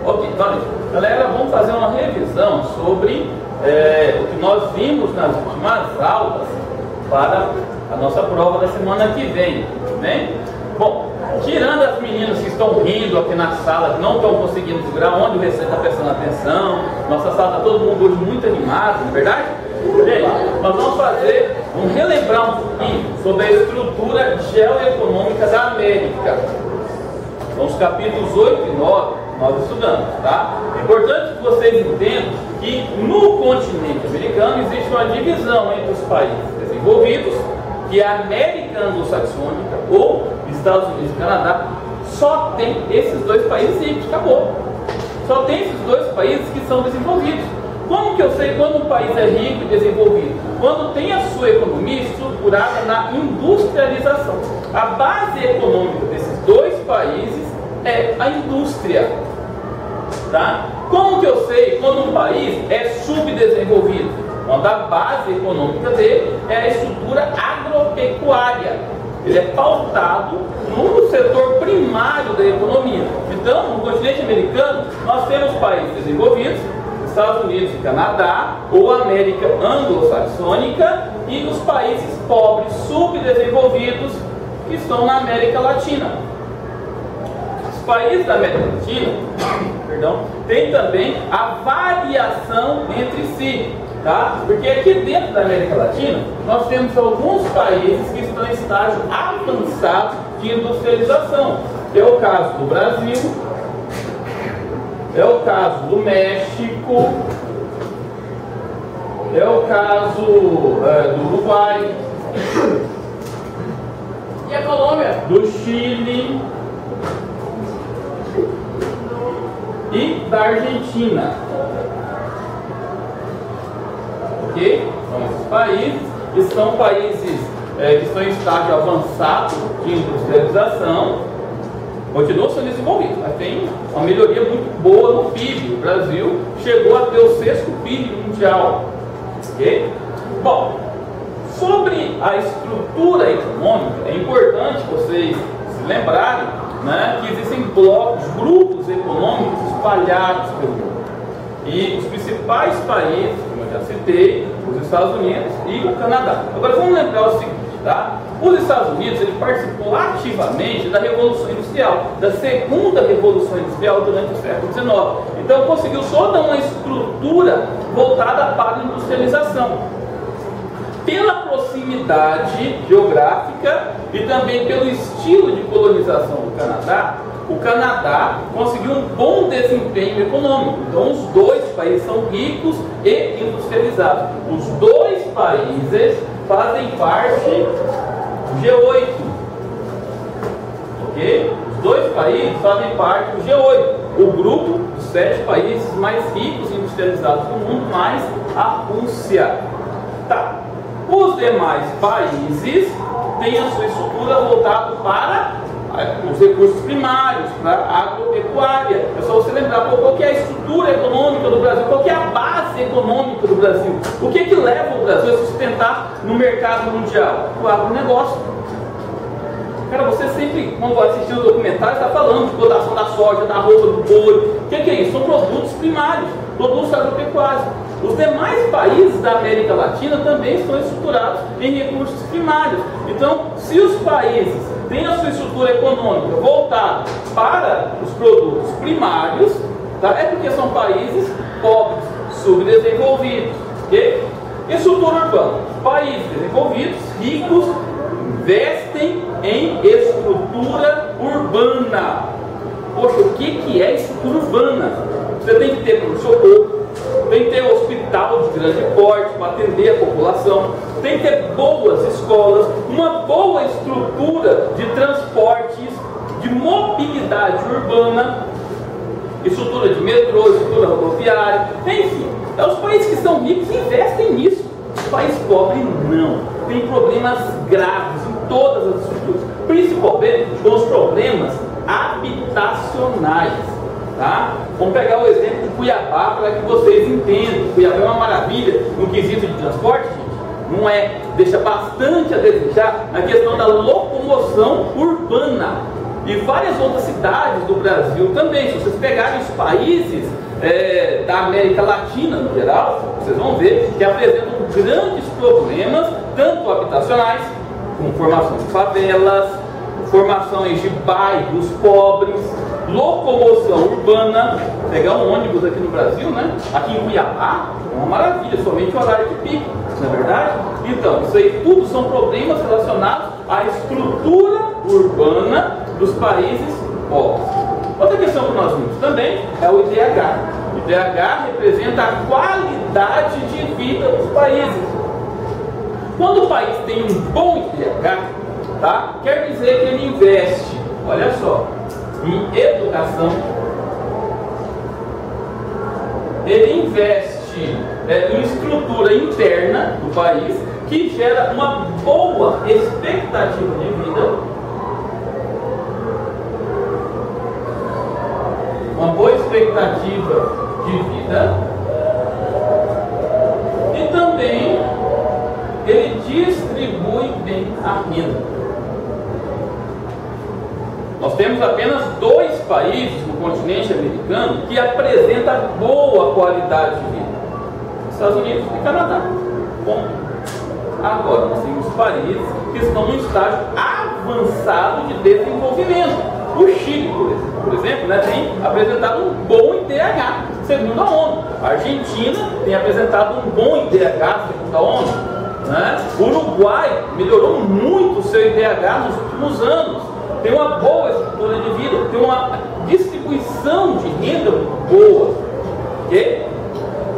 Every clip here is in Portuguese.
Ok, então, galera, vamos fazer uma revisão sobre o que nós vimos nas últimas aulas para a nossa prova da semana que vem, né? Bom, tirando as meninas que estão rindo aqui na sala, que não estão conseguindo segurar, onde o Recém está prestando atenção, nossa sala está todo mundo hoje muito animado, não é verdade? Gente, nós vamos relembrar um pouquinho sobre a estrutura geoeconômica da América. São os capítulos 8 e 9 nós estudamos, tá? É importante que vocês entendam que no continente americano existe uma divisão entre os países desenvolvidos, que é a América Anglo-Saxônica ou Estados Unidos e Canadá. Só tem esses dois países e acabou. Só tem esses dois países que são desenvolvidos. Como que eu sei quando um país é rico e desenvolvido? Quando tem a sua economia estruturada na industrialização. A base econômica desses dois países é a indústria. Tá? Como que eu sei quando um país é subdesenvolvido? Quando a base econômica dele é a estrutura agropecuária. Ele é pautado no setor primário da economia. Então, no continente americano, nós temos países desenvolvidos, Estados Unidos e Canadá, ou América Anglo-Saxônica, e os países pobres, subdesenvolvidos, que estão na América Latina. Os países da América Latina, tem também a variação entre si, tá? Porque aqui dentro da América Latina, nós temos alguns países que estão em estágio avançado de industrialização. É o caso do Brasil, é o caso do México, é o caso do Uruguai, e a Colômbia, do Chile e da Argentina. Ok? Então, esses países são países que estão em estágio avançado de industrialização, continuam sendo desenvolvidos, mas tem uma melhoria muito boa no PIB. O Brasil chegou a ter o 6º PIB mundial. Ok? Bom, sobre a estrutura econômica, é importante vocês se lembrarem, né, que existem blocos, grupos econômicos espalhados pelo mundo. E os principais países, como eu já citei, os Estados Unidos e o Canadá. Agora vamos lembrar o seguinte, tá? Os Estados Unidos ele participou ativamente da Revolução Industrial, da segunda Revolução Industrial durante o século XIX. Então conseguiu toda uma estrutura voltada para a industrialização. Pela proximidade geográfica e também pelo estilo de colonização do Canadá, o Canadá conseguiu um bom desempenho econômico. Então os dois países são ricos e industrializados. Os dois países fazem parte do G8. Ok? Os dois países fazem parte do G8. O grupo dos 7 países mais ricos e industrializados do mundo, mais a Rússia. Tá. Os demais países têm a sua estrutura voltada para os recursos primários, para a agropecuária. É só você lembrar qual que é a estrutura econômica do Brasil, qual que é a base econômica do Brasil. O que que leva o Brasil a sustentar no mercado mundial? O agronegócio. Cara, você sempre, quando assistir o documentário, está falando de exploração da soja, da roupa, do boi. O que é isso? São produtos primários, produtos agropecuários. Os demais países da América Latina também estão estruturados em recursos primários. Então, se os países têm a sua estrutura econômica voltada para os produtos primários, tá? É porque são países pobres, subdesenvolvidos. Okay? Estrutura urbana. Países desenvolvidos, ricos, investem em estrutura urbana. Poxa, o que é estrutura urbana? Você tem que ter pronto-socorro, tem que ter um hospital de grande porte para atender a população, tem que ter boas escolas, uma boa estrutura de transportes, de mobilidade urbana, estrutura de metrô, estrutura rodoviária, enfim. Os países que são ricos investem nisso. Os países pobres não. Tem problemas graves em todas as estruturas, principalmente com os problemas habitacionais. Tá? Vamos pegar o exemplo de Cuiabá para que vocês entendam. Cuiabá é uma maravilha no quesito de transporte, gente? Não é. Deixa bastante a desejar na questão da locomoção urbana. e várias outras cidades do Brasil também. Se vocês pegarem os países da América Latina no geral, vocês vão ver que apresentam grandes problemas, tanto habitacionais, como formação de favelas, formações de bairros pobres, locomoção urbana. Pegar um ônibus aqui no Brasil, né? Aqui em Cuiabá, é uma maravilha, somente o horário de pico, não é verdade? Então, isso aí tudo são problemas relacionados à estrutura urbana dos países pobres. Outra questão que nós vimos também é o IDH. O IDH representa a qualidade de vida dos países. Quando o país tem um bom IDH, tá? Quer dizer que ele investe, olha só, em educação, ele investe em estrutura interna do país, que gera uma boa expectativa de vida, e também ele distribui bem a renda. Nós temos apenas 2 países no continente americano que apresentam boa qualidade de vida: Estados Unidos e Canadá. Bom, agora nós temos países que estão no estágio avançado de desenvolvimento. O Chile, por exemplo, né, tem apresentado um bom IDH, segundo a ONU. A Argentina tem apresentado um bom IDH, segundo a ONU. Né? O Uruguai melhorou muito o seu IDH nos últimos anos. Tem uma boa estrutura de vida, tem uma distribuição de renda muito boa. Ok?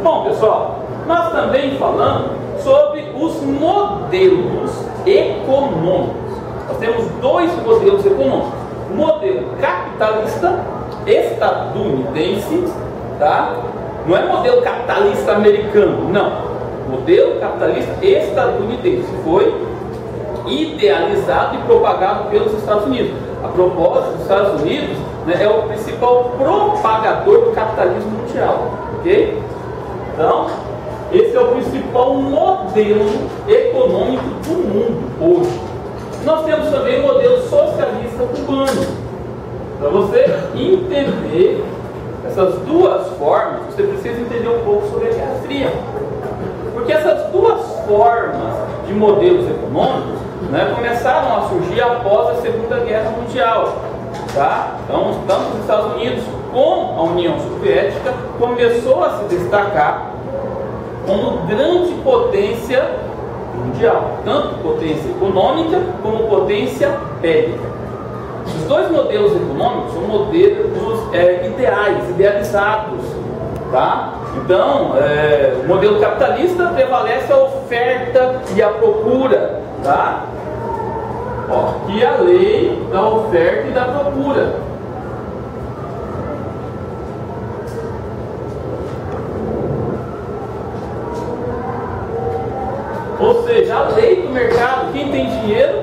Bom, pessoal, nós também falamos sobre os modelos econômicos. Nós temos 2 modelos econômicos: o modelo capitalista estadunidense, tá? Não é modelo capitalista americano, não. Modelo capitalista estadunidense foi idealizado e propagado pelos Estados Unidos. A propósito, os Estados Unidos, né, é o principal propagador do capitalismo mundial, ok? Então, esse é o principal modelo econômico do mundo hoje. Nós temos também o modelo socialista cubano. Para você entender essas 2 formas, você precisa entender um pouco sobre a Guerra Fria. Porque essas 2 formas de modelos econômicos, né, começaram a surgir após a Segunda Guerra Mundial. Tá? Então, tanto os Estados Unidos como a União Soviética começou a se destacar como grande potência mundial, tanto potência econômica como potência bélica. Os 2 modelos econômicos são modelos idealizados, tá? Então, o modelo capitalista prevalece a oferta e a procura, tá? Ó, aqui a lei da oferta e da procura. Ou seja, a lei do mercado, quem tem dinheiro,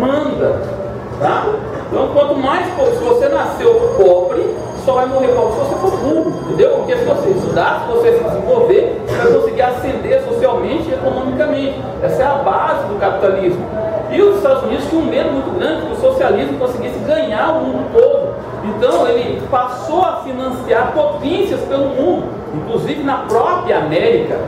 manda. Tá? Então, quanto mais pobre, se você nasceu pobre, só vai morrer pobre se você for burro, entendeu? Porque se você estudar, se você se desenvolver, você vai conseguir ascender socialmente e economicamente. Essa é a base do capitalismo. E os Estados Unidos tinham um medo muito grande que o socialismo conseguisse ganhar o mundo todo. Então, ele passou a financiar potências pelo mundo, inclusive na própria América.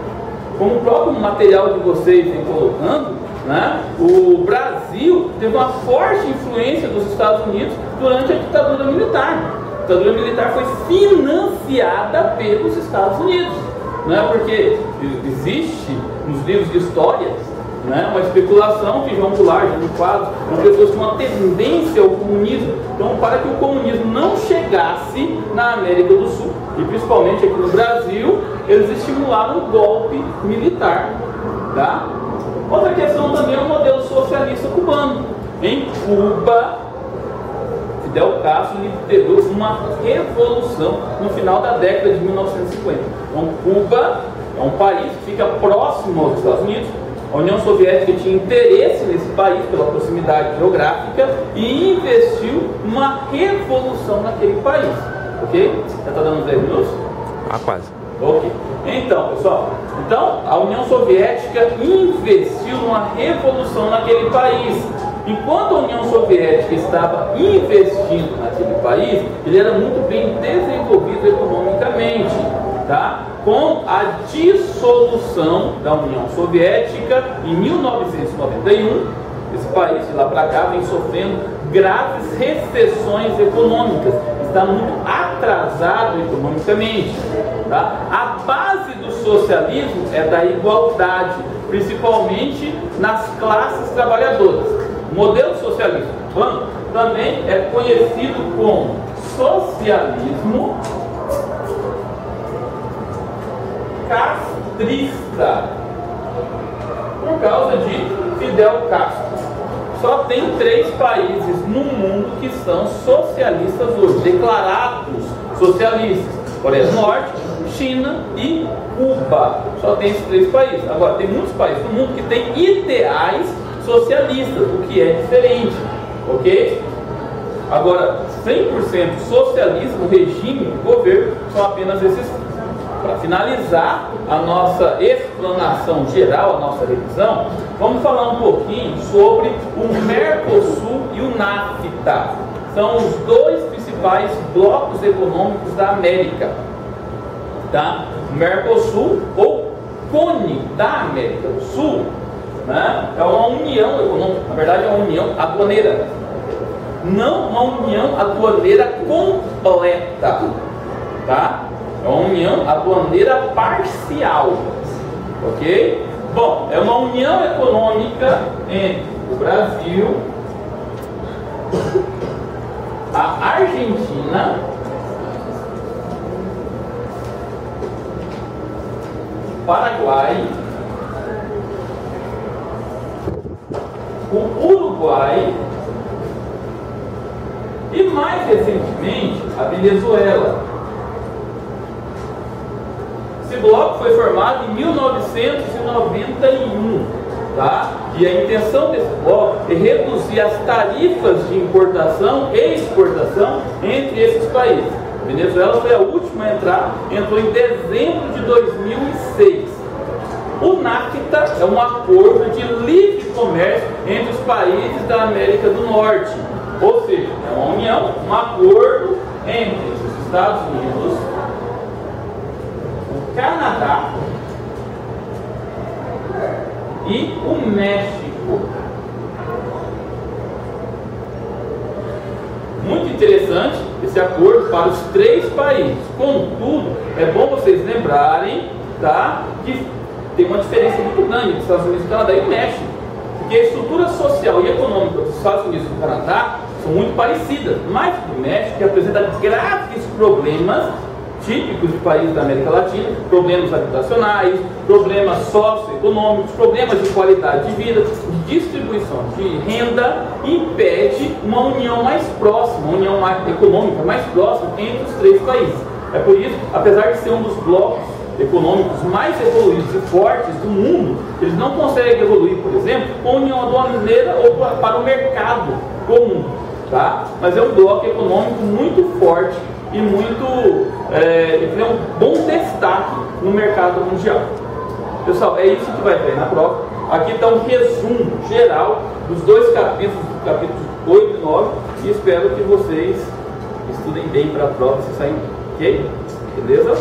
Como o próprio material de vocês vem colocando, né, o Brasil teve uma forte influência dos Estados Unidos durante a ditadura militar. A ditadura militar foi financiada pelos Estados Unidos, né, porque existe nos livros de história, né, uma especulação que João Goulart, no quadro, uma pessoa tinha uma tendência ao comunismo. Então, para que o comunismo não chegasse na América do Sul, e principalmente aqui no Brasil, eles estimularam o golpe militar. Tá? Outra questão também é o modelo socialista cubano. Em Cuba, Fidel Castro liderou uma revolução no final da década de 1950. Então, Cuba é um país que fica próximo aos Estados Unidos. A União Soviética tinha interesse nesse país pela proximidade geográfica e investiu numa revolução naquele país. Ok? Já está dando 10 minutos? Quase. Ok. Então, pessoal, a União Soviética investiu numa revolução naquele país. Enquanto a União Soviética estava investindo naquele país, ele era muito bem desenvolvido economicamente, tá? Com a dissolução da União Soviética em 1991, esse país de lá para cá vem sofrendo graves recessões econômicas, está muito atrasado economicamente, tá? A base do socialismo é da igualdade, principalmente nas classes trabalhadoras. O modelo socialista cubano também é conhecido como socialismo castrista, por causa de Fidel Castro. Só tem 3 países no mundo que são socialistas hoje, declarados socialistas: Coreia do Norte, China e Cuba. Só tem esses 3 países. Agora, tem muitos países no mundo que têm ideais socialistas, o que é diferente, ok? Agora, 100% socialismo, regime, governo, são apenas esses. Para finalizar a nossa explanação geral, a nossa revisão, vamos falar um pouquinho sobre o Mercosul e o NAFTA. São os 2 principais blocos econômicos da América, tá? O Mercosul, ou CONE da América do Sul, né? É uma união econômica, na verdade é uma união aduaneira, não uma união aduaneira completa, tá? É uma união aduaneira parcial, ok? Bom, é uma união econômica entre o Brasil, a Argentina, o Paraguai, o Uruguai e, mais recentemente, a Venezuela. Esse bloco foi formado em 1991, tá? E a intenção desse bloco é reduzir as tarifas de importação e exportação entre esses países. A Venezuela foi a última a entrar, entrou em dezembro de 2006. O NAFTA é um acordo de livre comércio entre os países da América do Norte, ou seja, é uma união, um acordo entre os Estados Unidos, Canadá e o México. Muito interessante esse acordo para os 3 países. Contudo, é bom vocês lembrarem, tá, que tem uma diferença muito grande entre os Estados Unidos, Canadá e o México, porque a estrutura social e econômica dos Estados Unidos e do Canadá são muito parecidas, mas o México, que apresenta graves problemas típicos de países da América Latina, problemas habitacionais, problemas socioeconômicos, problemas de qualidade de vida, de distribuição de renda, impede uma união mais próxima, uma união econômica mais próxima entre os 3 países. É por isso, apesar de ser um dos blocos econômicos mais evoluídos e fortes do mundo, eles não conseguem evoluir, por exemplo, com a união aduaneira ou para o mercado comum, tá? Mas é um bloco econômico muito forte e ele tem um bom destaque no mercado mundial. Pessoal, é isso que vai ter na prova. Aqui está um resumo geral dos 2 capítulos, capítulos 8 e 9, e espero que vocês estudem bem para a prova se sair, ok? Beleza?